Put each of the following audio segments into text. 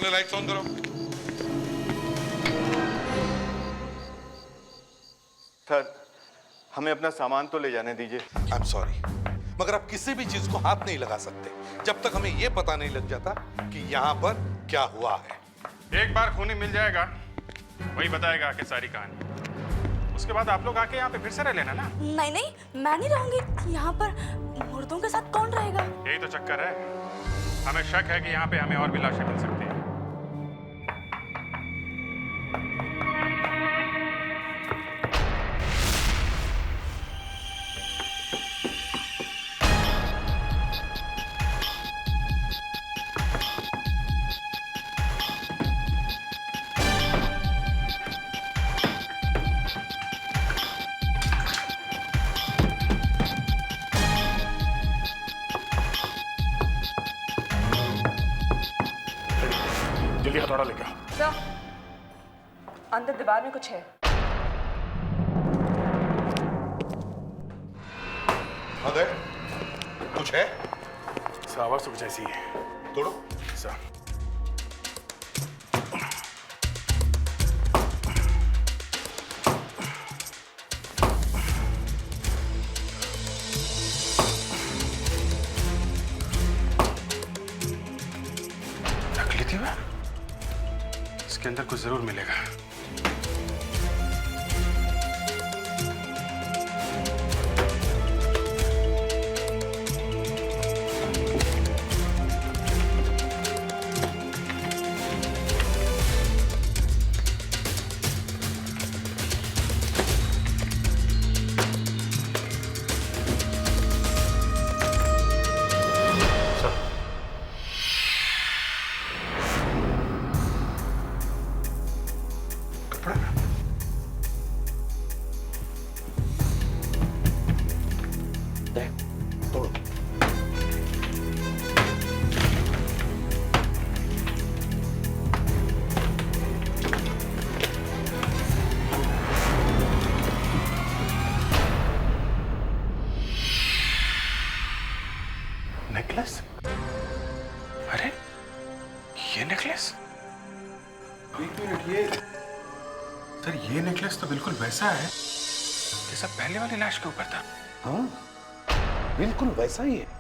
पहले lights on करो। Sir, हमें अपना सामान तो ले जाने दीजिए। आई एम सॉरी, मगर आप किसी भी चीज को हाथ नहीं लगा सकते जब तक हमें यह पता नहीं लग जाता कि यहाँ पर क्या हुआ है। एक बार खूनी मिल जाएगा, वही बताएगा कि सारी कहानी। उसके बाद आप लोग आके यहाँ पे फिर से रह लेना ना। नहीं नहीं, मैं नहीं रहूंगी यहाँ पर। मुर्दों के साथ कौन रहेगा? यही तो चक्कर है। हमें शक है कि यहाँ पे हमें और भी लाशें मिल सकती हैं। जल्दी हथौड़ा लेके आओ। सर, अंदर दीवार में कुछ है। अदर, कुछ है? सर, आवाज तो कुछ ऐसी ही है। तोड़ो। सर, नकली थी वह? इसके अंदर कुछ जरूर मिलेगा। नेकलेस? अरे, ये नेकलेस? एक मिनट, ये सर, ये नेकलेस तो बिल्कुल वैसा है जैसा पहले वाली लाश के ऊपर था। हाँ, बिल्कुल वैसा ही है।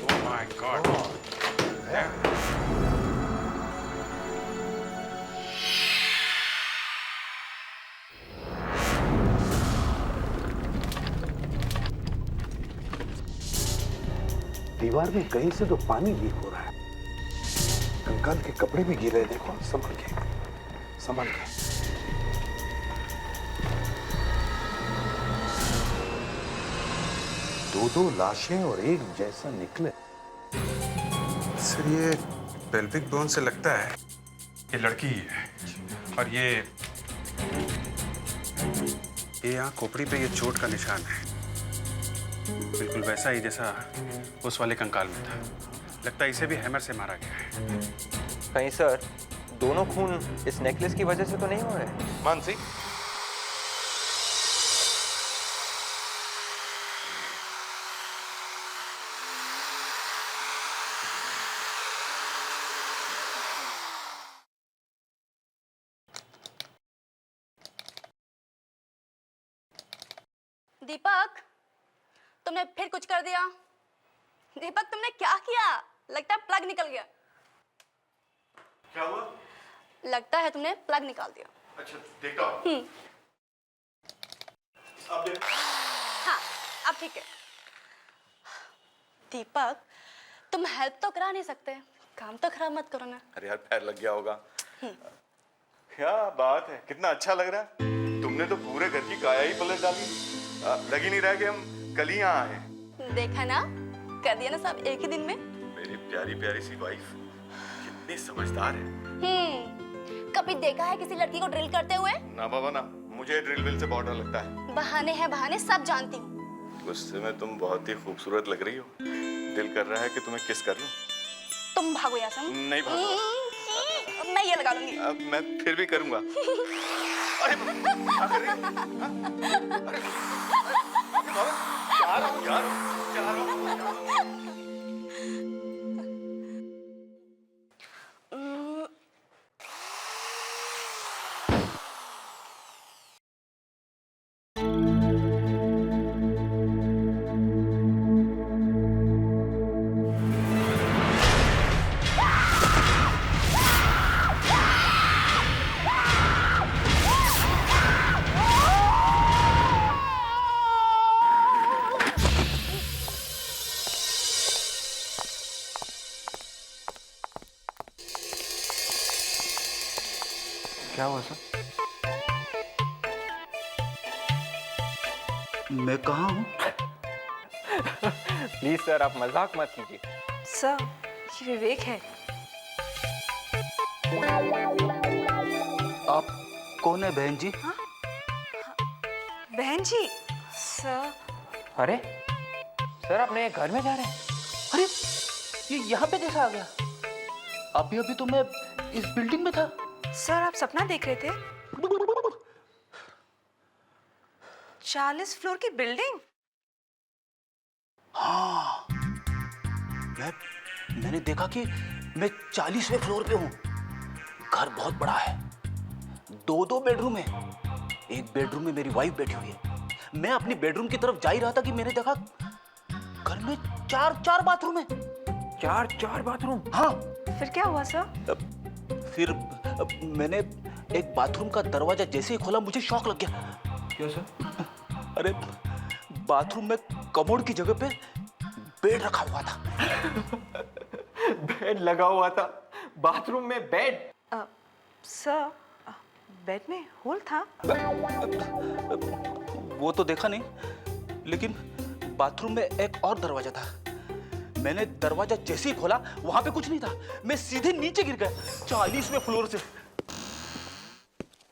Oh my God! दीवार में कहीं से तो पानी लीक हो रहा है। कंकाल के कपड़े भी गिरे, देखो। संभल के, संभल के। दो लाशें और एक जैसा निकले। सर, ये पेल्विक बोन से लगता है ये लड़की ही है। और ये यहाँ खोपड़ी पे ये चोट का निशान है, बिल्कुल वैसा ही जैसा उस वाले कंकाल में था। लगता है इसे भी हैमर से मारा गया है। कहीं सर, दोनों खून इस नेकलेस की वजह से तो नहीं हो रहे? मानसी, दीपक, तुमने फिर कुछ कर दिया। दीपक, तुमने क्या किया? लगता है प्लग निकल गया। क्या हुआ? लगता है तुमने प्लग निकाल दिया। अच्छा, देखता हूँ। अब देख। हाँ, अब ठीक है। दीपक, तुम हेल्प तो करा नहीं सकते, काम तो खराब मत करो ना। अरे यार, पैर लग गया होगा। क्या बात है, कितना अच्छा लग रहा है। तुमने तो पूरे घर की काया ही पलट डाली। लग ही नहीं रहा कि हम कल ही यहाँ आए। देखा ना, कर दिया ना सब एक ही दिन में। मेरी प्यारी प्यारी सी वाइफ कितनी समझदार है। कभी देखा है किसी लड़की को ड्रिल करते हुए? ना बाबा ना, मुझे ड्रिल विल से बहुत डर लगता है। बहाने हैं बहाने, सब जानती हूँ। गुस्से में तुम बहुत ही खूबसूरत लग रही हो। दिल कर रहा है कि तुम्हें किस कर लूं। तुम भागो यहाँ से। नहीं भागो। मैं ये लगा लूंगी। अब मैं फिर भी करूंगा। अरे क्या कर रही हो? हाँ? अरे बाबा, क्या आ रहा हूँ यार, जा रहा हूँ। क्या हुआ सर? मैं कहाँ हूँ? प्लीज सर, आप मजाक मत कीजिए। सर, ये विवेक है। आप कौन है बहन जी? बहन जी। सर, अरे सर, अपने घर में जा रहे हैं? अरे ये यहाँ पे कैसे आ गया? अभी अभी तो मैं इस बिल्डिंग में था। सर आप सपना देख रहे थे? 40 फ्लोर की बिल्डिंग? हाँ, मैंने देखा कि मैं 40वें फ्लोर पे हूँ। घर बहुत बड़ा है, 2 बेडरूम है। एक बेडरूम में मेरी वाइफ बैठी हुई है। मैं अपनी बेडरूम की तरफ जा ही रहा था कि मैंने देखा घर में 4 बाथरूम है। 4 बाथरूम? हाँ। फिर क्या हुआ सर? फिर मैंने एक बाथरूम का दरवाजा जैसे ही खोला, मुझे शॉक लग गया। क्यों सर? अरे बाथरूम में कमोड की जगह पे बेड रखा हुआ था। बेड लगा हुआ था? बाथरूम में बेड? सर, बेड में होल था? वो तो देखा नहीं, लेकिन बाथरूम में एक और दरवाजा था। मैंने दरवाजा जैसे ही खोला, वहां पे कुछ नहीं था। मैं सीधे नीचे गिर गया 40वें फ्लोर से।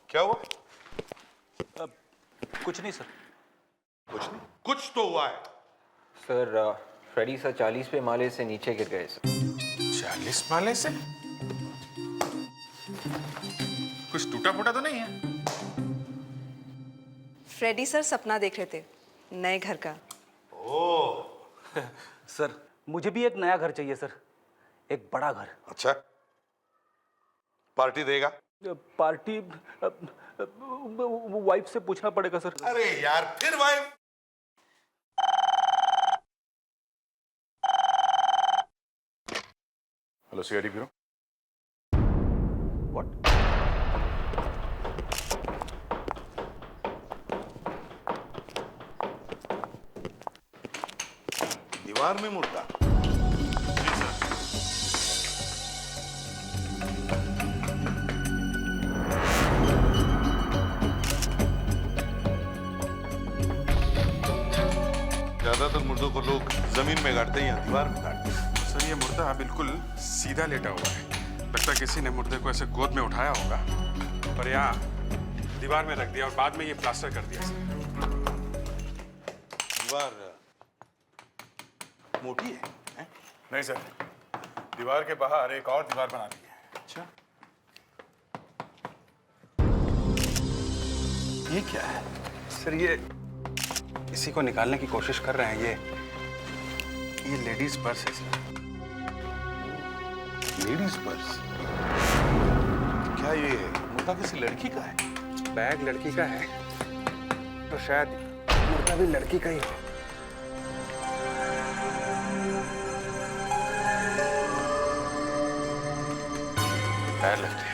क्या हुआ? कुछ नहीं सर। कुछ नहीं, कुछ तो हुआ है। सर, फ्रेडी सर 40वें माले से नीचे गिर गए सर। 40 माले से? कुछ टूटा फूटा तो नहीं है? फ्रेडी सर सपना देख रहे थे नए घर का। सर मुझे भी एक नया घर चाहिए सर, एक बड़ा घर। अच्छा, पार्टी देगा? पार्टी वाइफ से पूछना पड़ेगा सर। अरे यार, फिर wife? Hello CID bureau. What? दीवार में मुर्दा? ज्यादातर मुर्दों को लोग जमीन में गाड़ते हैं या दीवार में गाड़ते हैं। सर, ये मुर्दा बिल्कुल सीधा लेटा हुआ है। लगता है किसी ने मुर्दे को ऐसे गोद में उठाया होगा और यहाँ दीवार में रख दिया और बाद में ये प्लास्टर कर दिया सर। दीवार मोटी है? नहीं सर, दीवार के बाहर एक और दीवार बना दी है। अच्छा, ये क्या है सर? ये इसी को निकालने की कोशिश कर रहे हैं। ये लेडीज पर्स है सर। Ladies purse? क्या ये मुर्दा किसी लड़की का है? बैग लड़की का है तो शायद मुर्दा भी लड़की का ही हो। पैर लगते हैं।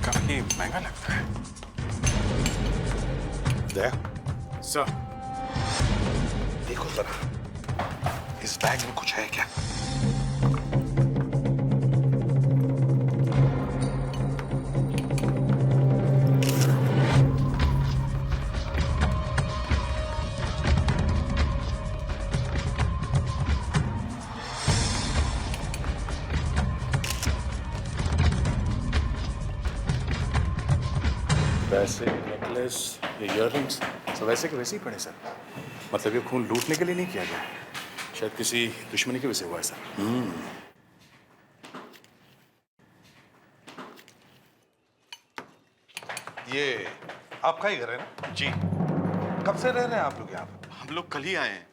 काफी महंगा लगता है। दया, सर, देखो जरा, इस बैग में कुछ है क्या? पैसे, नेकलेस, ये इयररिंग्स सब वैसे के वैसे ही पड़े सर। मतलब ये खून लूटने के लिए नहीं किया गया है, शायद किसी दुश्मनी की वजह से हुआ है सर। ये आपका ही घर है ना? जी, कब से रह रहे हैं आप लोग यहाँ पर? हम लोग कल ही आए हैं।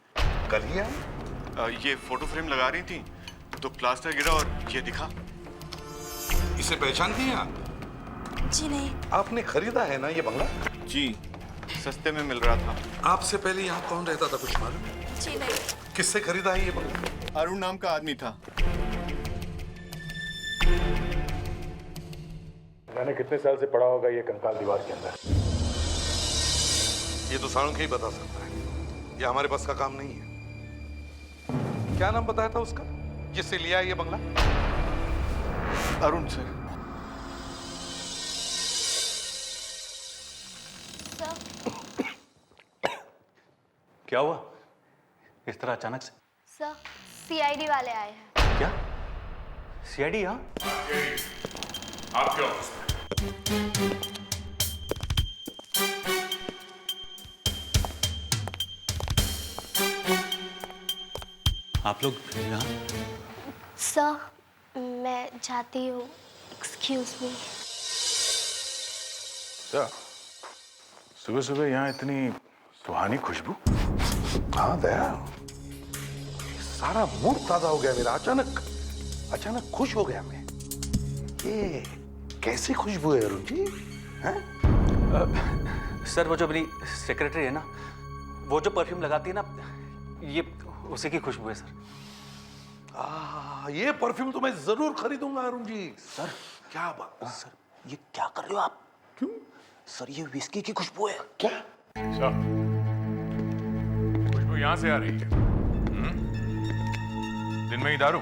कल ही आए? ये फोटो फ्रेम लगा रही थी तो प्लास्टर गिरा और ये दिखा। इसे पहचानती हैं आप? जी नहीं। आपने खरीदा है ना ये बंगला? जी, सस्ते में मिल रहा था। आपसे पहले यहाँ कौन रहता था, कुछ मालूम? जी नहीं। किससे खरीदा है ये बंगला? अरुण नाम का आदमी था। मैंने कितने साल से पड़ा होगा ये कंकाल दीवार के अंदर। ये तो साळुंखे ही बता सकता है, ये हमारे बस का काम नहीं है। क्या नाम बताया था उसका जिससे लिया है ये बंगला? अरुण सर। क्या हुआ इस तरह अचानक से? सर, सीआईडी वाले आए हैं। क्या सीआईडी? यहाँ आपके ऑफिस में। आप लोग यहाँ? सर, मैं जाती हूँ। Excuse me. सर, सुबह सुबह यहाँ इतनी सुहानी खुशबू? हाँ दया, सारा मूड ताजा हो गया मेरा। अचानक खुश हो गया मैं। ये कैसी खुशबू है अरुण जी? हैं? सर, वो जो अपनी सेक्रेटरी है ना, वो जो परफ्यूम लगाती है ना, ये उसी की खुशबू है सर। ये परफ्यूम तो मैं जरूर खरीदूंगा अरुण जी। सर क्या बात? सर, ये क्या कर रहे हो आप? क्यों? सर, ये विस्की की खुशबू है। क्या? सर, खुशबू यहाँ से आ रही है। दिन में ही दारू?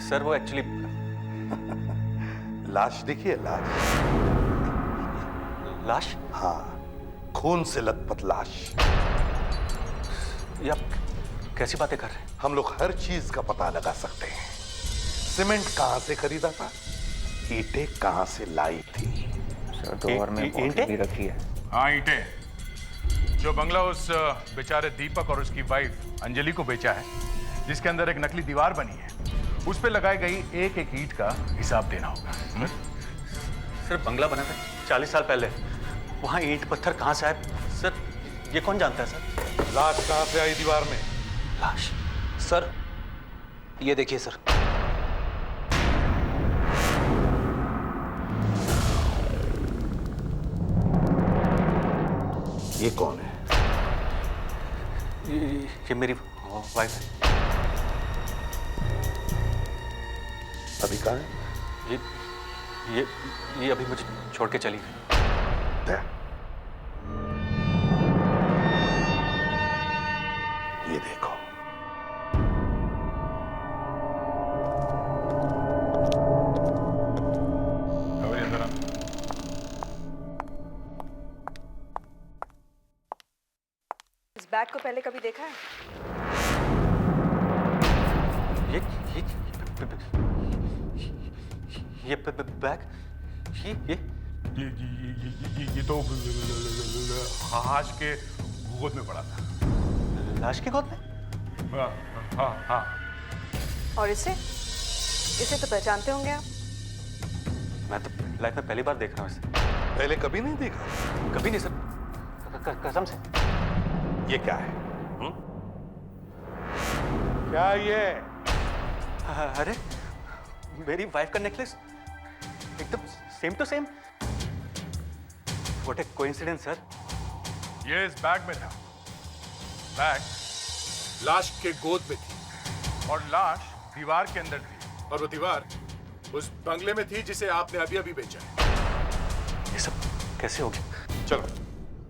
सर, वो एक्चुअली लाश देखिए, लाश। लाश? हाँ, खून से लथपथ लाश। ये आप कैसी बातें कर रहे हैं? हम लोग हर चीज का पता लगा सकते हैं। सीमेंट कहां से खरीदा था, ईंटें कहां से लाई थी। सर, ड्रॉअर में बॉटल भी रखी है। हाँ, ईंटें। जो बंगला उस बेचारे दीपक और उसकी वाइफ अंजलि को बेचा है, जिसके अंदर एक नकली दीवार बनी है, उस पे लगाई गई एक एक ईंट का हिसाब देना होगा। सर, बंगला बना था 40 साल पहले, वहाँ ईंट पत्थर कहाँ से आए? सर, ये कौन जानता है सर? लाश कहां से आई दीवार में? लाश? सर, ये देखिए सर। ये कौन है? ये मेरी वाइफ है। अभी कहाँ है? ये अभी मुझे छोड़ के चली गई। दया, ये देखो। अंदर आ। इस बैग को पहले कभी देखा है? ये बैग, ये तो हाश के गोद में पड़ा था। लाश की गोद में? हाँ हाँ हाँ। और इसे तो पहचानते होंगे आप। मैं तो लाइफ में पहली बार देख रहा हूँ इसे। पहले कभी नहीं देखा? कभी नहीं सर, कसम से। ये क्या है? क्या ये? अरे, मेरी वाइफ का नेकलेस एकदम same to same. What a coincidence sir. ये इस बैग में था। बैग लाश के गोद में थी और लाश दीवार के अंदर थी, और वो दीवार उस बंगले में थी जिसे आपने अभी अभी बेचा है। ये सब कैसे हो गया? चलो,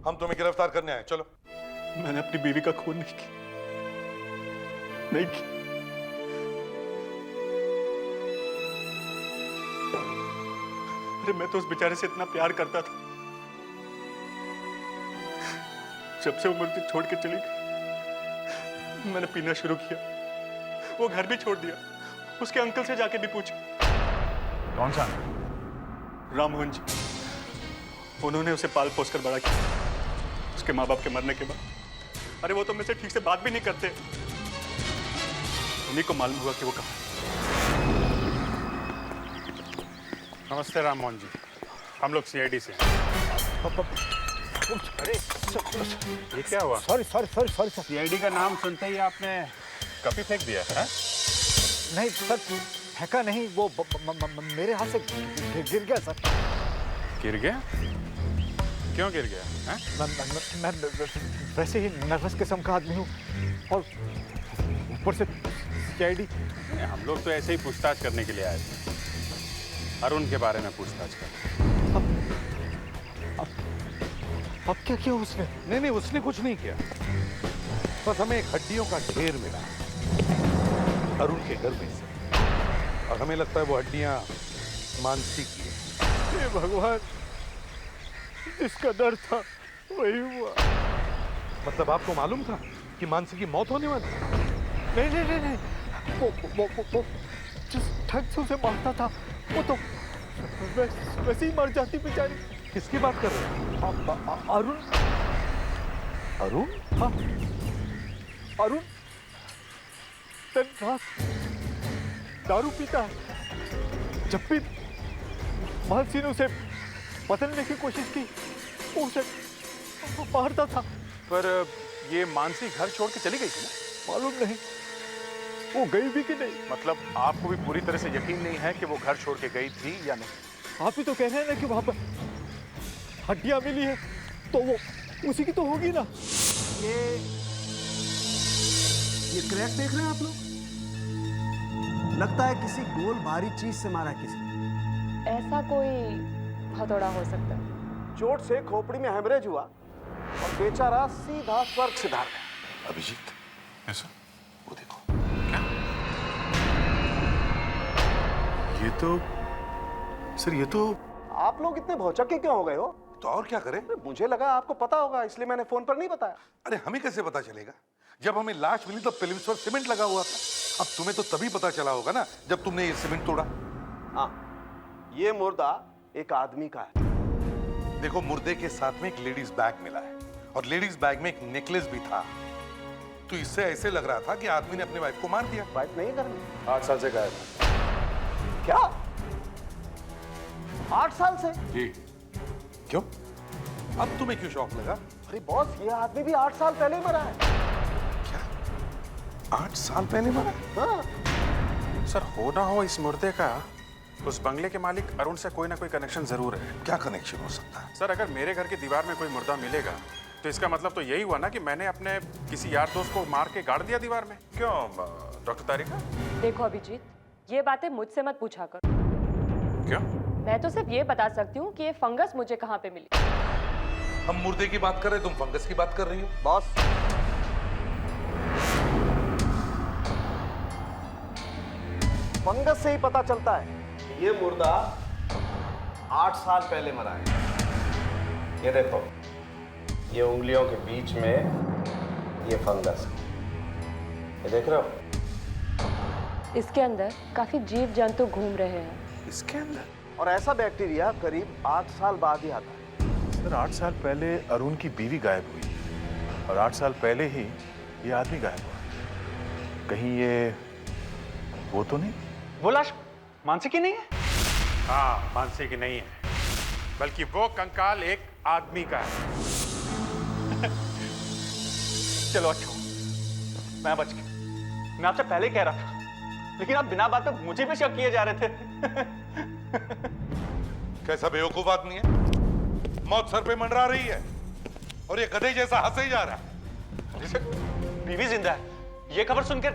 हम तुम्हें गिरफ्तार करने आए, चलो। मैंने अपनी बीवी का खून नहीं किया। अरे, मैं तो उस बेचारे से इतना प्यार करता था। जब से वो मुझे छोड़ के चली गई, मैंने पीना शुरू किया। वो घर भी छोड़ दिया। उसके अंकल से जाके भी पूछा। कौन सा? राममोहन जी, उन्होंने उसे पाल पोस कर बड़ा किया उसके माँ बाप के मरने के बाद। अरे वो तो मुझसे ठीक से बात भी नहीं करते। उन्हीं को मालूम हुआ कि वो कहाँ है। नमस्ते राममोहन जी, हम लोग सीआईडी से हैं। अरे ये क्या हुआ? Sorry sorry sorry sorry sir. CID का नाम सुनते ही आपने कॉपी फेंक दिया है? नहीं सर, फेंका नहीं, वो मेरे हाथ से गिर गया सर। गिर गया? क्यों गिर गया? मैं वैसे ही नर्वस किस्म का आदमी हूँ और ऊपर से सीआईडी। हम लोग तो ऐसे ही पूछताछ करने के लिए आए थे, अरुण के बारे में पूछताछ कर। अब क्या किया उसने? नहीं, उसने कुछ नहीं किया। बस हमें एक हड्डियों का ढेर मिला अरुण के घर में से, और हमें लगता है वो हड्डियां मानसी की है। हे भगवान, जिसका डर था वही हुआ। मतलब आपको मालूम था कि मानसी की मौत होने वाली? नहीं नहीं नहीं नहीं, वो जिस ढंग से उसे मारता था वो तो वैसे ही मर जाती बेचारी। किसकी बात कर रहे हैं? अरुण। अरुण? हाँ, अरुण दिन रात दारू पीता है। जब भी मानसी ने उसे बदलने की कोशिश की वो उसे मारता था। पर ये मानसी घर छोड़ के चली गई थी ना? मालूम नहीं वो गई भी कि नहीं। मतलब आपको भी पूरी तरह से यकीन नहीं है कि वो घर छोड़ के गई थी या नहीं? आप ही तो कह रहे हैं ना कि वहां पर हड्डियां मिली है, तो वो उसी की तो होगी ना। ये क्रैक देख रहे हैं आप लोग? लगता है किसी गोल भारी चीज से मारा किसी। ऐसा कोई हथौड़ा हो सकता है। चोट से खोपड़ी में हेमरेज हुआ और बेचारा सीधा स्वर्ग सिधार गया। अभिजीत, ऐसा? वो देखो। ये तो सर, ये तो आप लोग इतने भौचक्के क्यों हो गए हो? तो और क्या करें? मुझे लगा आपको पता होगा, इसलिए मैंने फोन पर नहीं बताया। अरे हमें कैसे पता चलेगा? जब हमें लाश मिली तो प्रीलिम्स पर सीमेंट लगा हुआ था। अब तुम्हें तो तभी पता चला होगा ना जब तुमने ये सीमेंट तोड़ा। हाँ, ये मुर्दा एक आदमी का है। देखो, मुर्दे के साथ में एक लेडीज बैग मिला है और लेडीज बैग में एक नेकलेस भी था। तो इससे ऐसे लग रहा था कि आदमी ने अपने वाइफ को मार दिया। वाइफ नहीं करनी? 8 साल से गायब है। क्या? 8 साल से? जी। क्यों? अब तुम्हें क्यों शौक लगा? अरे बॉस, ये आदमी भी 8 साल पहले मरा है। क्या? 8 साल पहले मरा? हाँ। सर, हो ना हो इस मुर्दे का उस बंगले के मालिक अरुण से कोई ना कोई कनेक्शन जरूर है। क्या कनेक्शन हो सकता है? सर, अगर मेरे घर की दीवार में कोई मुर्दा मिलेगा तो इसका मतलब तो यही हुआ ना कि मैंने अपने किसी यार दोस्त को मार के गाड़ दिया दीवार में। क्यों डॉक्टर तारिका? देखो अभिजीत, ये बातें मुझसे मत पूछा कर। क्यों? मैं तो सिर्फ ये बता सकती हूँ कि ये फंगस मुझे कहाँ पे मिली। हम मुर्दे की बात कर रहे, तुम फंगस की बात कर रही हो। बॉस, फंगस से ही पता चलता है कि ये मुर्दा 8 साल पहले मरा है। ये देखो, ये उंगलियों के बीच में ये फंगस, ये देख रहे हो? इसके अंदर काफी जीव जंतु घूम रहे हैं। इसके अंदर? और ऐसा बैक्टीरिया करीब 8 साल बाद ही आता है। सर, 8 साल पहले अरुण की बीवी गायब हुई और 8 साल पहले ही ये आदमी गायब हुआ। कहीं ये वो तो नहीं? वो लाश मानसी की नहीं है? हाँ, मानसी की नहीं है, बल्कि वो कंकाल एक आदमी का है। चलो अच्छा, मैं बच गया। मैं आपसे पहले ही कह रहा था, लेकिन आप बिना बात पे मुझे भी शक किए जा रहे थे। कैसा बेवकूफ आदमी है? मौत सर पे मंडरा रही है और ये गधे जैसा हंसे ही जा रहा है। बीवी जिंदा है, ये खबर सुनकर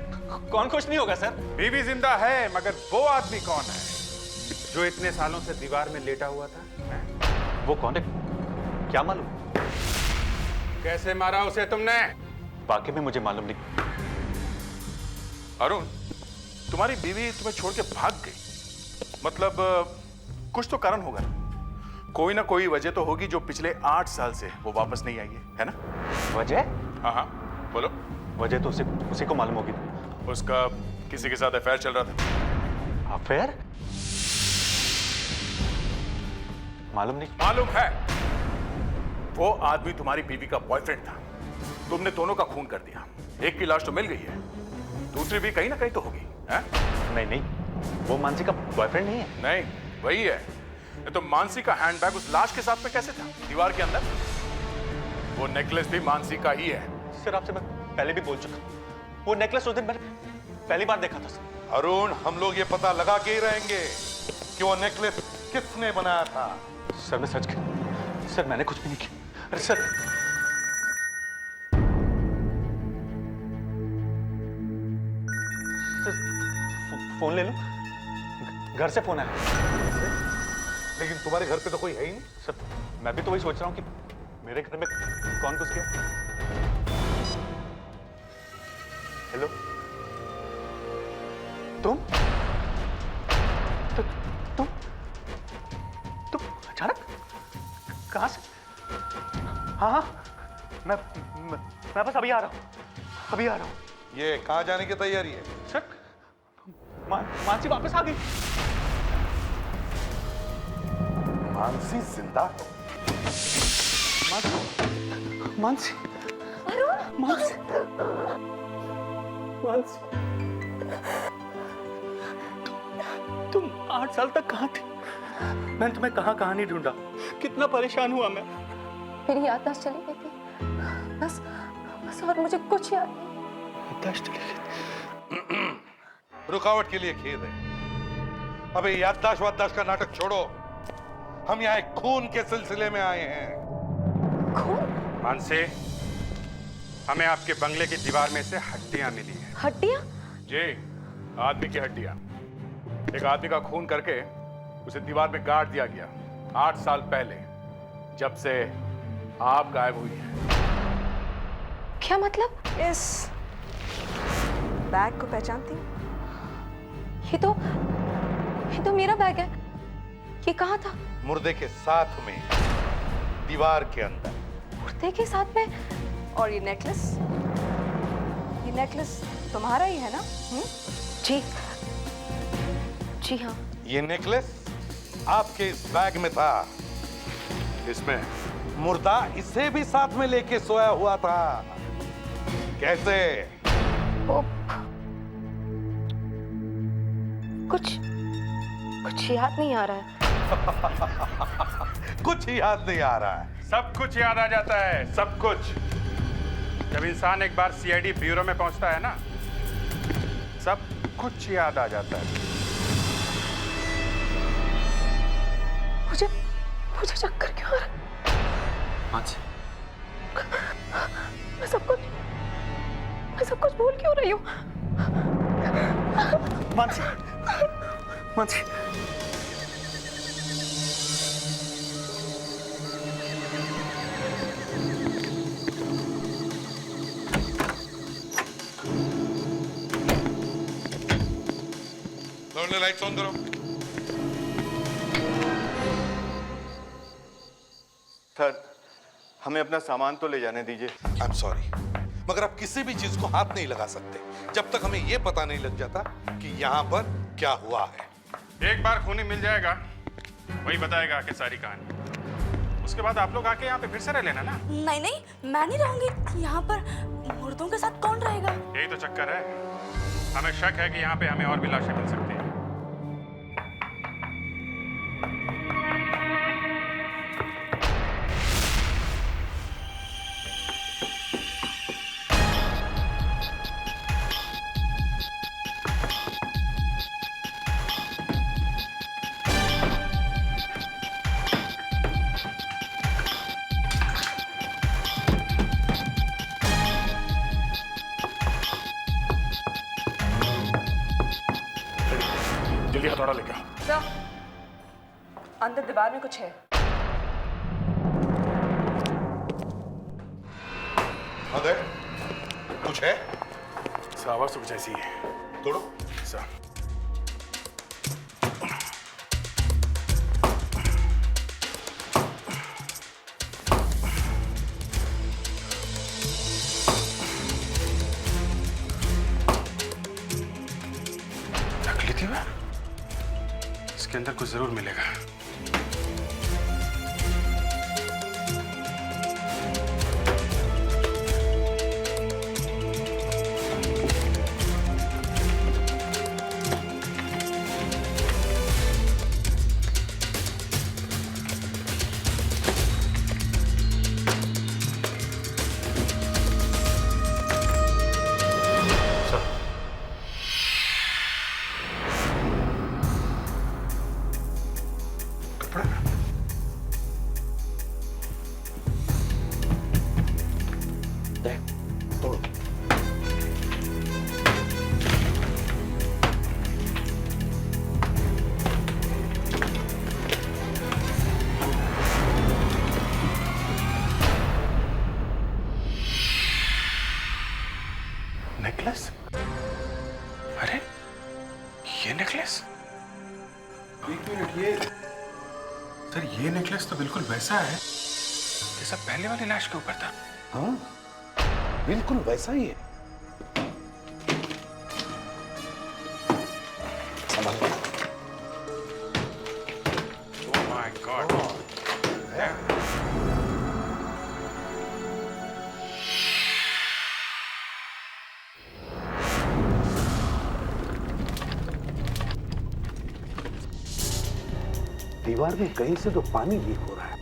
कौन खुश नहीं होगा सर? बीवी जिंदा है, मगर वो आदमी कौन है जो इतने सालों से दीवार में लेटा हुआ था? वो कौन है? क्या मालूम? कैसे मारा उसे तुमने? वाकई में मुझे मालूम नहीं। अरुण, तुम्हारी बीवी तुम्हें छोड़ के भाग गई, मतलब कुछ तो कारण होगा ना? कोई ना कोई वजह तो होगी जो पिछले 8 साल से वो वापस नहीं आई है ना? वजह? हाँ हाँ, बोलो। वजह तो उसी को मालूम होगी। उसका किसी के साथ अफेयर चल रहा था। अफेयर? मालूम नहीं। मालूम है, वो आदमी तुम्हारी बीवी का बॉयफ्रेंड था। तुमने दोनों का खून कर दिया। एक की लाश तो मिल गई है, दूसरी भी कहीं ना कहीं तो होगी। नहीं नहीं, वो मानसी का बॉयफ्रेंड नहीं है। नहीं, वही है। तो मानसी का हैंडबैग उस लाश के साथ में कैसे था दीवार के अंदर? वो नेकलेस भी मानसी का ही है। सर आपसे मैं पहले भी बोल चुका, वो नेकलेस उस दिन मैंने पहली बार देखा था सर। अरुण, हम लोग ये पता लगा के ही रहेंगे कि वो नेकलेस किसने बनाया था। सर मैं सच कह, सर मैंने कुछ भी नहीं किया। अरे सर फोन ले लो, घर से फोन आया। लेकिन तुम्हारे घर पे तो कोई है ही नहीं। सर मैं भी तो वही सोच रहा हूँ कि मेरे घर में कौन घुस गया। हेलो, तुम अचानक कहाँ से? हाँ, मैं बस अभी आ रहा हूँ, अभी आ रहा हूँ। ये कहाँ जाने की तैयारी है? सर मानसी वापस आ गई। मानसी जिंदा? मानसी, मानसी, मानसी, तुम 8 साल तक कहाँ थी? मैंने तुम्हें कहाँ नहीं ढूंढा, कितना परेशान हुआ मैं। मेरी याददाश्त चली गई थी, बस और मुझे कुछ याद नहीं। याददाश्त चली गई। रुकावट के लिए खेद है। अबे याददाश्त वाददाश्त का नाटक छोड़ो, हम यहाँ एक खून के सिलसिले में आए हैं। खून? मानसी, हमें आपके बंगले की दीवार में से हड्डियां मिली हैं। हड्डियां? जी, आदमी की हड्डियां। एक आदमी का खून करके उसे दीवार में गाड़ दिया गया 8 साल पहले, जब से आप गायब हुई हैं। क्या मतलब? इस बैग को पहचानती हूँ? ये तो मेरा बैग है। ये कहाँ था? मुर्दे के साथ में, दीवार के अंदर। मुर्दे के साथ में? और ये नेकलेस तुम्हारा ही है ना? जी हाँ। ये नेकलेस आपके इस बैग में था। इसमें मुर्दा इसे भी साथ में लेके सोया हुआ था। कैसे? कुछ याद नहीं आ रहा है। कुछ याद नहीं आ रहा है। सब कुछ याद आ जाता है, सब कुछ। जब इंसान एक बार सीआईडी ब्यूरो में पहुंचता है ना, सब कुछ याद आ जाता है। मुझे चक्कर क्यों आ रहा है? मानसी, मैं सब कुछ भूल क्यों रही हूँ? मानसी, मानसी, लौंडे लाइट्स ऑन करो। सर, हमें अपना सामान तो ले जाने दीजिए। आई एम सॉरी, मगर आप किसी भी चीज को हाथ नहीं लगा सकते जब तक हमें यह पता नहीं लग जाता कि यहाँ पर क्या हुआ है। एक बार खूनी मिल जाएगा, वही बताएगा कि सारी कहानी। उसके बाद आप लोग आके यहाँ पे फिर से रह लेना ना। नहीं, मैं नहीं रहूंगी यहाँ पर। मुर्दों के साथ कौन रहेगा? यही तो चक्कर है। हमें शक है कि यहाँ पे हमें और भी लाशें मिल सकती हैं। जल्दी हथौड़ा लेके आओ। सर, अंदर दीवार में कुछ है। अरे कुछ है? आवाज तो कुछ ऐसी है। तोड़ो। सर, इसके अंदर कुछ जरूर मिलेगा। कपड़ा। देख तोड़। नेकलेस? अरे ये नेकलेस? एक मिनट, ये सर, ये नेकलेस तो बिल्कुल वैसा है जैसा पहले वाली लाश के ऊपर था। हाँ, बिल्कुल वैसा ही है। Oh my God. दीवार में कहीं से तो पानी लीक हो रहा है।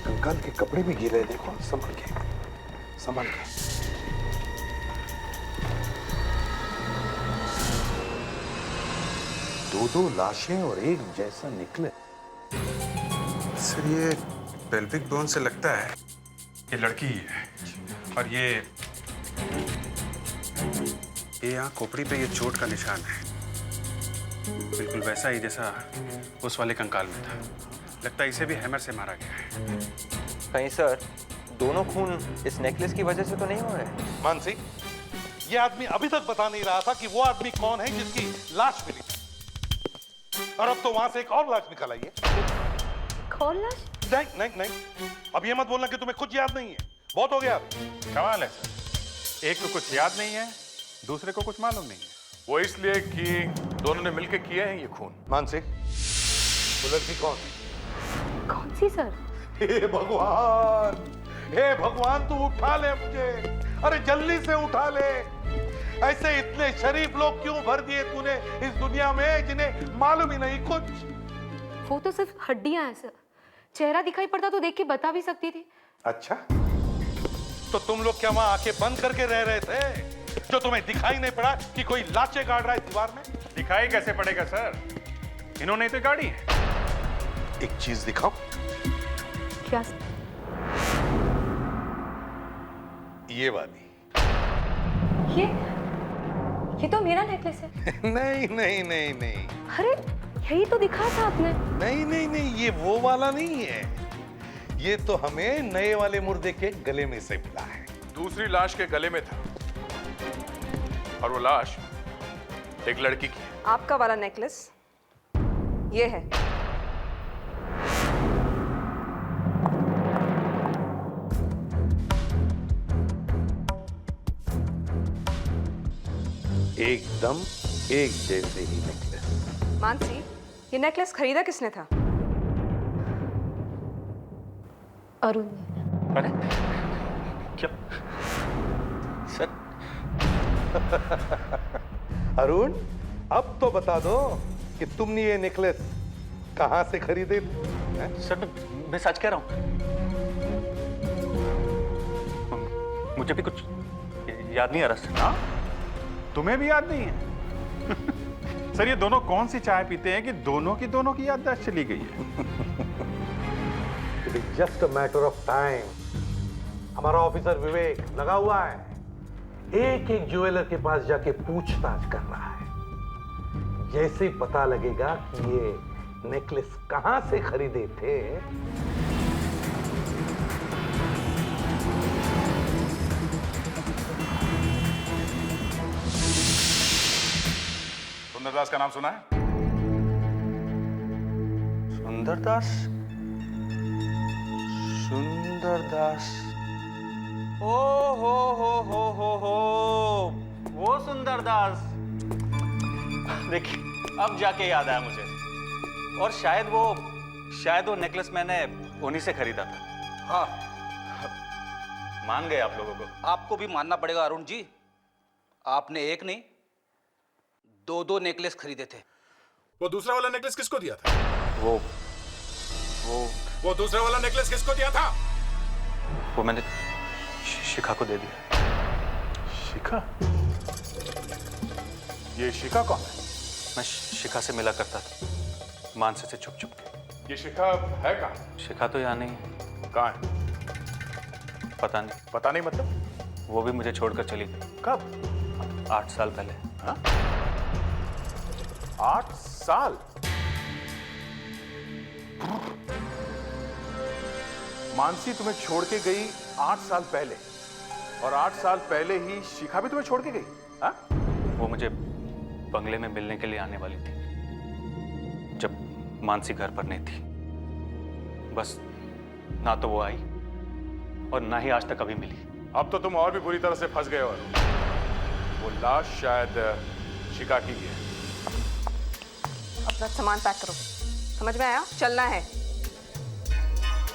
कंकाल के कपड़े भी गिरे, देखो, संभल के, संभल के। दो लाशें और एक जैसा निकले। सर, ये पेल्विक बोन से लगता है ये लड़की ही है। और ये यहाँ खोपड़ी पे ये चोट का निशान है, बिल्कुल वैसा ही जैसा उस वाले कंकाल में था। लगता है इसे भी हैमर से मारा गया है। कहीं सर दोनों खून इस नेकलेस की वजह से तो नहीं हुए? मानसी, ये आदमी अभी तक बता नहीं रहा था कि वो आदमी कौन है जिसकी लाश मिली थी। और अब तो वहां से एक और लाश निकल आई है। कौन लाश? नहीं नहीं नहीं, अब ये मत बोलना कि तुम्हें कुछ याद नहीं है। बहुत हो गया। कमाल है सर, एक को कुछ याद नहीं है, दूसरे को कुछ मालूम नहीं है। वो इसलिए कि दोनों ने मिलकर किए हैं ये खून। मानसी, वो लड़की कौन है? कौन सी सर? हे भगवान, हे भगवान, तू उठा ले मुझे। अरे जल्दी से उठा ले। ऐसे इतने शरीफ लोग क्यों भर दिए तूने इस दुनिया में जिन्हें मालूम ही नहीं कुछ। वो तो सिर्फ हड्डियां हैं सर, चेहरा दिखाई पड़ता तो देख के बता भी सकती थी। अच्छा, तो तुम लोग क्या वहां आंखें बंद करके रह रहे थे जो तुम्हें दिखाई नहीं पड़ा कि कोई लाशें गाड़ रहा है दीवार में? दिखाई कैसे पड़ेगा सर, इन्होंने तो गाड़ी है। एक चीज दिखाओ। क्या? ये वाली। ये तो मेरा नेकलेस है। नहीं नहीं नहीं नहीं। अरे यही तो दिखा था आपने। नहीं नहीं नहीं, ये वो वाला नहीं है। ये तो हमें नए वाले मुर्दे के गले में से मिला है। दूसरी लाश के गले में था और वो लाश एक लड़की की। आपका वाला नेकलेस ये है। एकदम एक जैसे ही नेकलेस। मानसी, ये नेकलेस खरीदा किसने था? अरुण। अरे क्या सर? अरुण, अब तो बता दो कि तुमने ये नेकलेस कहां से खरीदे? सर मैं सच कह रहा हूं, मुझे भी कुछ याद नहीं आ रहा सर। हाँ? तुम्हें भी याद नहीं है? सर, ये दोनों कौन सी चाय पीते हैं कि दोनों की याददाश्त चली गई है? It is just a matter of time. हमारा ऑफिसर विवेक लगा हुआ है, एक एक ज्वेलर के पास जाके पूछताछ कर रहा है। जैसे ही पता लगेगा कि ये नेकलेस कहां से खरीदे थे, सुंदरदास का नाम सुना है? सुंदरदास? सुंदरदास? ओ हो, वो सुंदरदास। देखिए, अब जाके याद आया मुझे। और शायद वो नेकलेस मैंने उन्हीं से खरीदा था। हाँ, मान गए आप लोगों को। आपको भी मानना पड़ेगा अरुण जी, आपने एक नहीं दो नेकलेस खरीदे थे। वो दूसरा वाला नेकलेस किसको दिया था? वो दूसरा वाला नेकलेस किसको दिया था? वो मैंने शिखा को दे दिया। शिखा? ये शिखा कौन है? मैं शिखा से मिला करता था, मानसी से छुप छुप के। ये शिखा है कहाँ? शिखा तो यहाँ नहीं है। कहाँ है? पता नहीं। पता नहीं मतलब? वो भी मुझे छोड़कर चली गई। कब? 8 साल पहले। हाँ? 8 साल? मानसी तुम्हें छोड़ के गई 8 साल पहले, और 8 साल पहले ही शिखा भी तुम्हें छोड़ के गई? हाँ? वो मुझे बंगले में मिलने के लिए आने वाली थी जब मानसी घर पर नहीं थी। बस ना तो वो आई और ना ही आज तक कभी मिली। अब तो तुम और भी बुरी तरह से फंस गए हो। वो लाश शायद शिखा की है। अपना सामान पैक करो, समझ में आया? चलना है।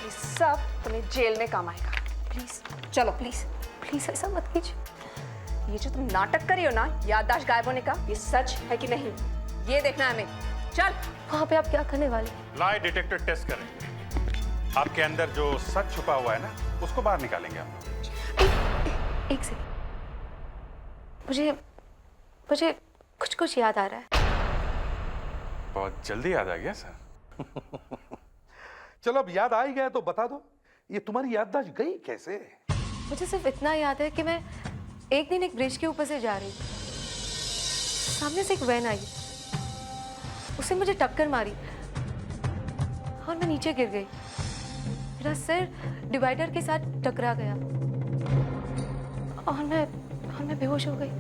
ये सब तुम्हें जेल में काम आएगा। प्लीज चलो, प्लीज प्लीज ऐसा मत कीजिए। ये जो तुम नाटक कर रही हो ना, याददाश्त गायब होने का, ये सच है कि नहीं, ये देखना है हमें। चल। वहां पे आप क्या करने वाले? लाई डिटेक्टर टेस्ट करेंगे। आपके अंदर जो सच छुपा हुआ है ना, उसको बाहर निकालेंगे हम। एक सेकंड, मुझे कुछ याद आ रहा है। बहुत जल्दी याद आ गया सर। चलो अब याद आ ही गया तो बता दो, ये तुम्हारी याददाश्त गई कैसे? मुझे सिर्फ इतना याद है कि मैं एक दिन एक ब्रिज के ऊपर से जा रही थी। सामने से एक वैन आई, उसने मुझे टक्कर मारी और मैं नीचे गिर गई। मेरा सिर डिवाइडर के साथ टकरा गया और मैं बेहोश हो गई।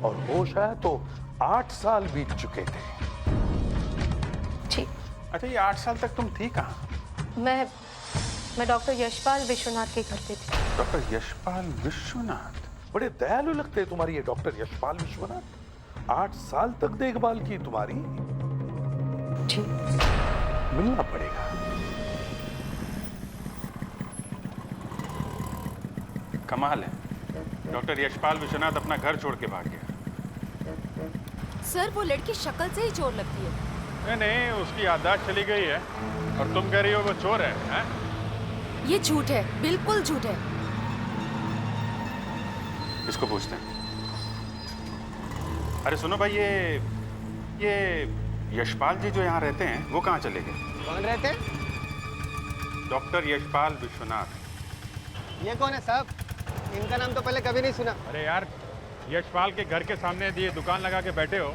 और होश आया तो 8 साल बीत चुके थे। जी। अच्छा, ये 8 साल तक तुम थी कहाँ? मैं डॉक्टर यशपाल विश्वनाथ के घर पे थी। डॉक्टर यशपाल विश्वनाथ? बड़े दयालु लगते हैं तुम्हारी ये डॉक्टर यशपाल विश्वनाथ। 8 साल तक देखभाल की तुम्हारी। जी। मिलना पड़ेगा। कमाल है, डॉक्टर यशपाल विश्वनाथ अपना घर छोड़ के भाग गया। सर, वो लड़की शक्ल से ही चोर लगती है। नहीं, उसकी याददाश्त चली गई है और तुम कह रही हो वो चोर है, हैं? ये झूठ है, बिल्कुल झूठ है। इसको पूछते हैं। अरे सुनो भाई, ये यशपाल जी जो यहाँ रहते हैं वो कहाँ चले गए? कौन रहते हैं? डॉक्टर यशपाल विश्वनाथ। ये कौन है साहब? इनका नाम तो पहले कभी नहीं सुना। अरे यार, यशपाल के घर के सामने ये दुकान लगा के बैठे हो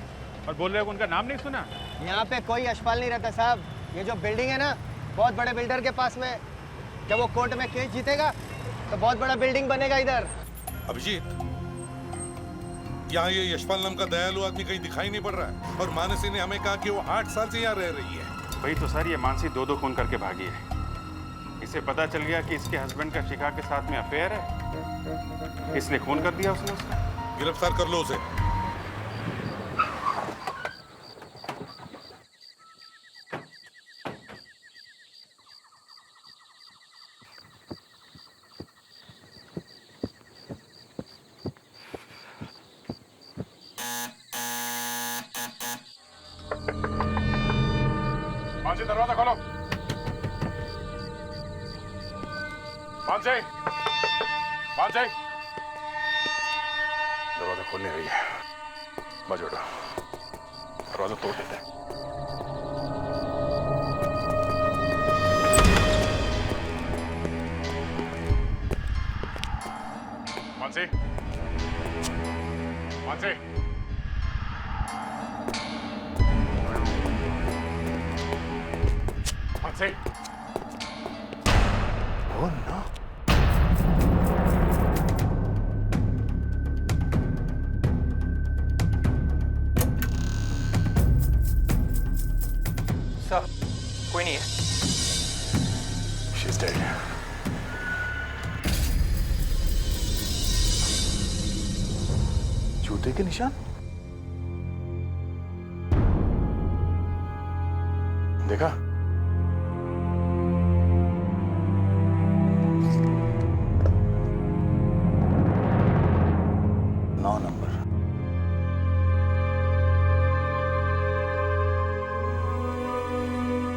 और बोल रहे हो उनका नाम नहीं सुना? यहाँ पे कोई यशपाल नहीं रहता साहब। ये जो बिल्डिंग है ना, बहुत बड़े बिल्डर के पास में। जब वो कोर्ट में केस जीतेगा तो बहुत बड़ा बिल्डिंग बनेगा इधर। अभिजीत, यहाँ ये यशपाल नाम का दयालु आदमी कहीं दिखाई नहीं पड़ रहा है, और मानसी ने हमें कहा कि वो 8 साल से यहाँ रह रही है। वही तो सर, ये मानसी 2 खून करके भागी है। इसे पता चल गया कि इसके हस्बैंड का शिखा के साथ में अफेयर है, इसलिए खून कर दिया उसने उसका। गिरफ्तार कर लो उसे। मानसी, दरवाजा खोलो। मानसी, मानसी, दरवाजा खोलने रही है। मत उठो, दरवाजा तोड़ देते हैं। Mansi, Mansi, Mansi. Oh no. Sir, कोई नहीं है। She's dead. जूते के निशान? देखा?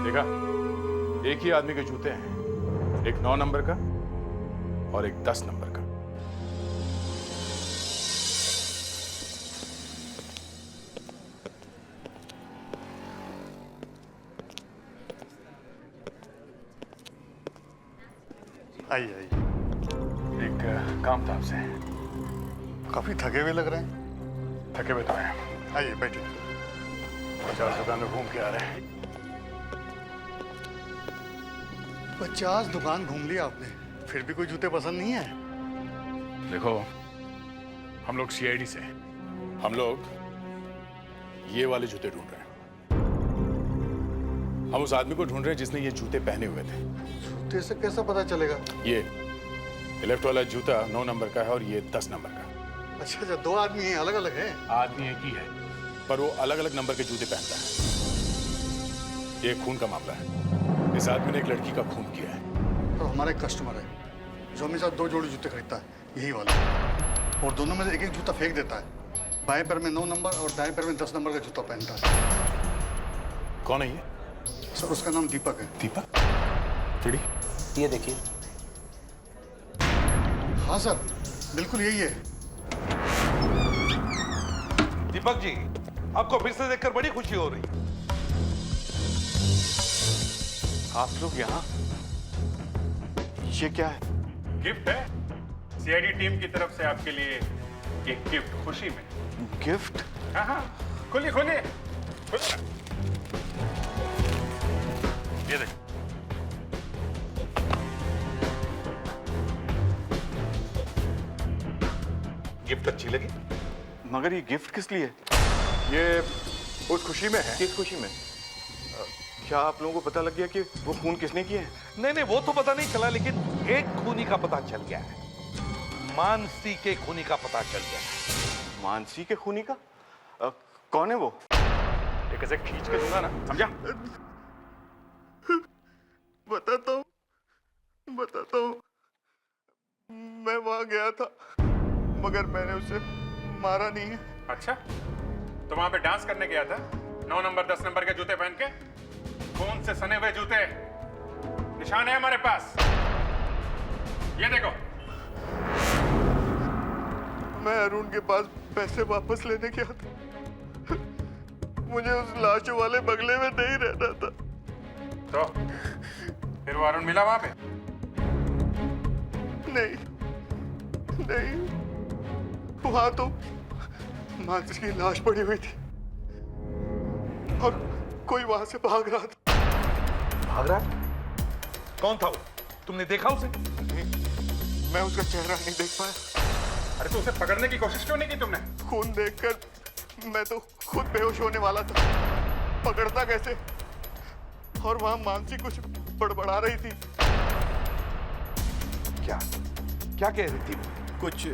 देखा, एक ही आदमी के जूते हैं, एक 9 नंबर का और एक 10 नंबर का। आइए आइए। एक काम था आपसे। काफी थके हुए लग रहे हैं। थके हुए तो हैं। आइए बैठिए। 50 दुकान में घूम के आ रहे हैं। 50 दुकान घूम लिया आपने, फिर भी कोई जूते पसंद नहीं है? देखो, हम लोग सीआईडी से हैं। हम लोग ये वाले जूते ढूंढ रहे हैं। हम उस आदमी को ढूंढ रहे हैं जिसने ये जूते पहने हुए थे। जूते से कैसा पता चलेगा? ये लेफ्ट वाला जूता 9 नंबर का है और ये 10 नंबर का। अच्छा अच्छा, 2 आदमी हैं, अलग अलग हैं? आदमी एक ही है, पर वो अलग अलग नंबर के जूते पहनता है। ये खून का मामला है। इस आदमी ने एक लड़की का खून किया है। तो हमारा एक कस्टमर है जो हमेशा 2 जोड़ी जूते खरीदता है, यही वाला, और दोनों में से एक एक जूता फेंक देता है। बाएं पैर में 9 नंबर और दाएं पैर में 10 नंबर का जूता पहनता है। कौन है ये? सर उसका नाम दीपक है। दीपक? चिड़ी? ये देखिए। हाँ सर, बिल्कुल यही है। दीपक जी, आपको फिर से देखकर बड़ी खुशी हो रही। आप लोग यहाँ? ये क्या है? गिफ्ट है सीआईडी टीम की तरफ से आपके लिए, एक गिफ्ट खुशी में। गिफ्ट? हाँ हाँ, खोलिए खोलिए। ये देखो। गिफ्ट अच्छी लगी? मगर ये गिफ्ट किस लिए? ये उस खुशी में है। किस खुशी में? क्या आप लोगों को पता लग गया कि वो खून किसने किए हैं? नहीं नहीं, वो तो पता नहीं चला, लेकिन एक खूनी का पता चल गया है। मानसी के खूनी का पता चल गया है। मानसी के खूनी का? कौन है वो? एक ऐसे खींच के दूंगा ना, समझा? बताता हूँ। मैं वहां गया था, मगर मैंने उसे मारा नहीं है। अच्छा, तो वहां पे डांस करने गया था 9 नंबर 10 नंबर के जूते पहन के? खून से सने हुए जूते, निशान है हमारे पास। ये देखो। मैं अरुण के पास पैसे वापस लेने गया था। मुझे उस लाशों वाले बंगले में नहीं रहना था। तो फिर वो अरुण मिला वहां पे? नहीं, वहां तो मानसी की लाश पड़ी हुई थी और कोई वहां से भाग रहा था। भाग रहा? कौन था वो? तुमने देखा उसे? मैं उसका चेहरा नहीं देख पाया। अरे तो उसे पकड़ने की कोशिश क्यों नहीं की तुमने? खून देखकर मैं तो खुद बेहोश होने वाला था। पकड़ता कैसे? और वहां मानसी कुछ बड़बड़ा रही थी। क्या कह रही थी? कुछ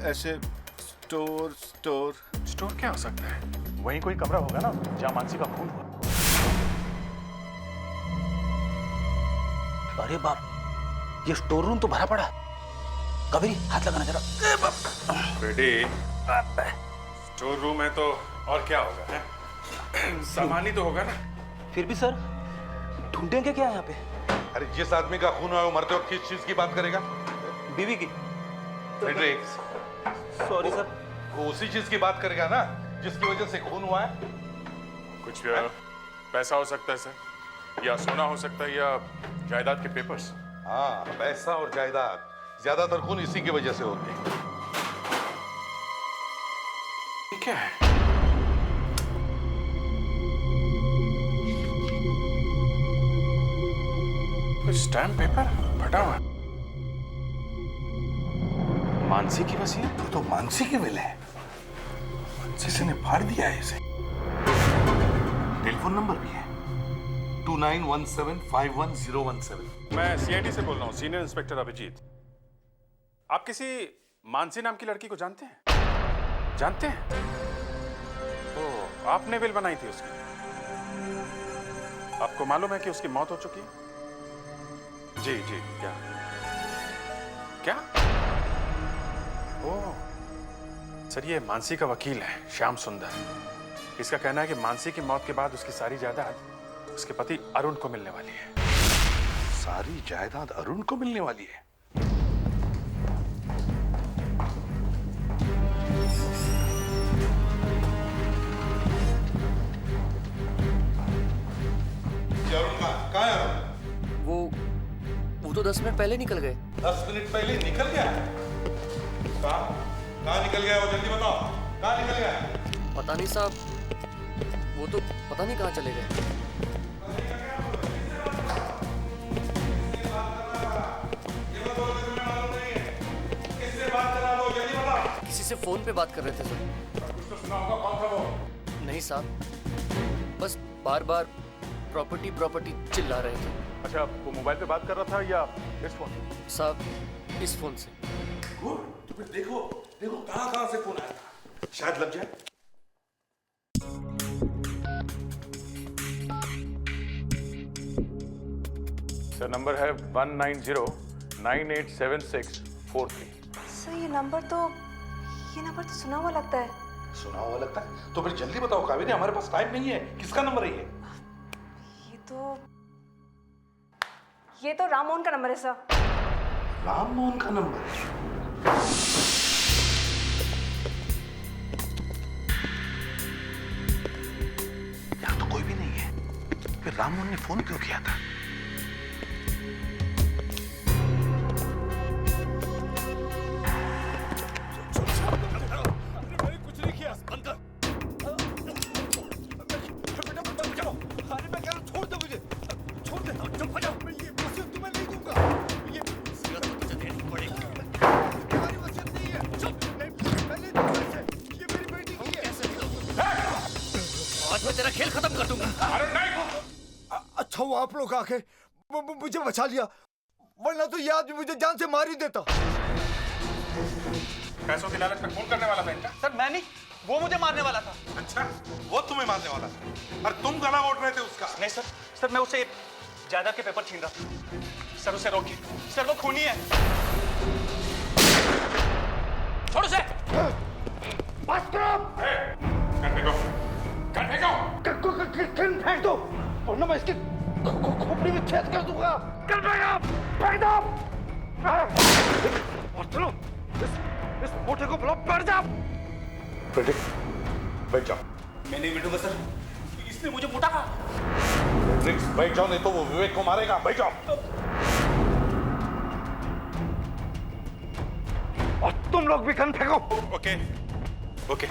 ऐसे स्टोर क्या हो सकता है? वहीं कोई कमरा होगा ना जहां मानसी का खून हुआ। अरे बाप, ये स्टोर रूम तो भरा पड़ा है। कबीर, हाथ लगाना जरा। बेटी, स्टोर रूम है तो और क्या होगा? है? सामान ही तो होगा ना। फिर भी सर, ढूंढेंगे क्या यहाँ पे? अरे जिस आदमी का खून हुआ है वो मरते वक्त किस चीज की बात करेगा? बीवी की। Fredericks, sorry sir. वो उसी चीज की बात करेगा ना जिसकी वजह से खून हुआ है। कुछ पैसा हो सकता है सर, या सोना हो सकता है, या जायदाद के पेपर्स। हाँ, पैसा और जायदाद, ज्यादातर खून इसी की वजह से होते हैं। ये क्या है? कुछ स्टैम्प पेपर फटा हुआ। मानसी की वसीयत? तो मानसी की विल है। किसी ने फाड़ दिया है इसे। टेलीफोन नंबर भी है 2917511017। मैं सीआईडी से बोल रहा हूँ, सीनियर इंस्पेक्टर अभिजीत। आप किसी मानसी नाम की लड़की को जानते हैं? जानते हैं? तो आपने विल बनाई थी उसकी। आपको मालूम है कि उसकी मौत हो चुकी है? जी जी। क्या? ओह सर, ये मानसी का वकील है, श्याम सुंदर। इसका कहना है कि मानसी की मौत के बाद उसकी सारी जायदाद उसके पति अरुण को मिलने वाली है। सारी जायदाद अरुण को मिलने वाली है? अरुण कहाँ है? वो तो 10 मिनट पहले निकल गए। 10 मिनट पहले निकल गया? कहाँ निकल गया वो, जल्दी बताओ, कहाँ निकल गया? पता नहीं साहब, वो तो पता नहीं कहाँ चले गए। किसी से फोन पे बात कर रहे थे सर। कुछ तो सुना होगा, कौन था वो? नहीं साहब, बस बार बार प्रॉपर्टी प्रॉपर्टी चिल्ला रहे थे। अच्छा, वो मोबाइल पे बात कर रहा था या इस फोन पे? साहब इस फोन से। तो फिर देखो देखो कहाँ से फोन आया था, शायद लग जाए। सर नंबर है 190987643। सर ये नंबर तो सुना हुआ लगता है। सुना हुआ लगता है? तो फिर जल्दी बताओ कावेरी, हमारे पास टाइम नहीं है। किसका नंबर है ये? ये तो राममोहन का नंबर है सर। राममोहन का नंबर? यहाँ तो कोई भी नहीं है, फिर राममोहन ने फोन क्यों किया था? कुछ नहीं किया, बंद कर। अरे मैं कह रहा हूँ छोड़ दो मुझे, छोड़ दे, चुप हो जाओ। मैं ये वसीयत तुम्हें नहीं दूंगा। ये वसीयत तो मुझे देनी पड़ेगी। तुम्हारी वसीयत नहीं है। चुप, मैं नहीं दूंगा इसे। ये मेरी बेटी की है। आज मैं तेरा खेल खत्म कर दूंगा। अरे नहीं। अच्छा वो आप लोग आके मुझे बचा लिया, वरना तो ये आदमी मुझे जान से मार ही देता। पैसों की लालच में खून करने वाला था इनका? सर मैं नहीं, वो मुझे मारने वाला था। अच्छा, वो तुम्हें मारने वाला था और तुम गला घोट रहे थे उसका? नहीं सर, सर मैं उसे जायदाद के पेपर छीन रहा था। सर उसे रोकिए, सर वो खूनी है। छोड़ उसे। बस करो। गन फेंको, गन फेंको। गन फेंक दो, वरना मैं इसकी खोपड़ी में छेद कर दूंगा। गन फेंक दो। और चलो, इस मोटे को ब्लॉक कर जाओ। फ्रेडरिक, बैठ जाओ। मैं नहीं बैठूंगा सर, इसने मुझे मोटा कहा। फ्रेडरिक बैठ जाओ, नहीं तो वो विवेक को मारेगा। बैठ जाओ। और तुम लोग भी गन फेंको। Okay okay.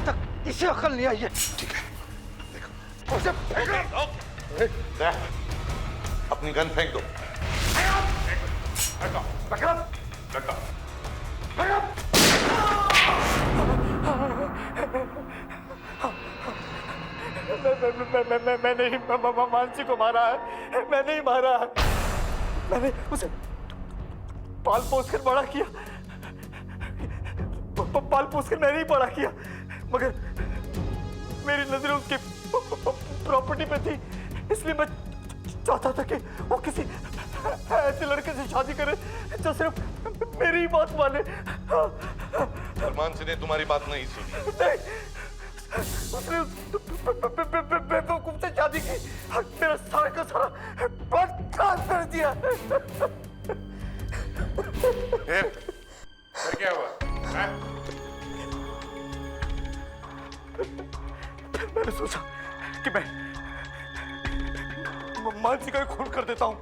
तक इसे अकल नहीं आई है। ठीक है, देखो उसे फेंको। अपनी गन फेंक दो। मैं नहीं मानसी को मारा है। मैं नहीं मारा है। मैंने उसे पाल पोस कर बड़ा किया। पाल पोस कर मैंने ही बड़ा किया, मगर मेरी नजरें उसकी प्रॉपर्टी पे थी, इसलिए मैं चाहता था कि वो किसी ऐसे लड़के से शादी करे जो सिर्फ मेरी ही बात माने। सलमान सिंह ने तुम्हारी बात नहीं सुनी। नहीं, उसने बेवकूफ से शादी की, मेरा सारा का सारा ब्लड ट्रांसफर दिया। फिर क्या हुआ? मैंने सोचा कि मैं मानसी का खून कर देता हूँ,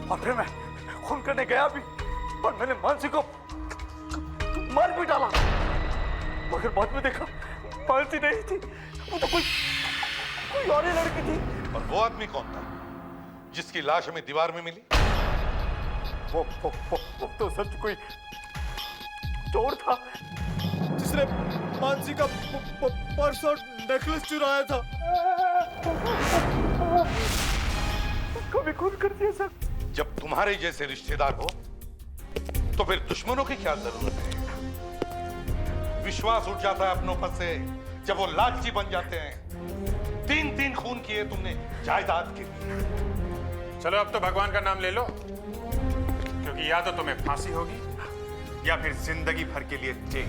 और फिर मैं खून करने गया भी, पर मैंने मानसी को मार भी डाला, मगर बाद में देखा मानसी नहीं थी, वो तो कोई और ही लड़की थी। और वो आदमी कौन था जिसकी लाश हमें दीवार में मिली? वो तो सच कोई चोर था जिसने मानसी का पर्स और नेकलेस चुराया था। कभी खून कर दिया सर। जब तुम्हारे जैसे रिश्तेदार हो तो फिर दुश्मनों की क्या जरूरत है? विश्वास उठ जाता है अपनों पर से जब वो लालची बन जाते हैं। 3 खून किए तुमने जायदाद के लिए। चलो अब तो भगवान का नाम ले लो, क्योंकि या तो तुम्हें फांसी होगी या फिर जिंदगी भर के लिए जेल।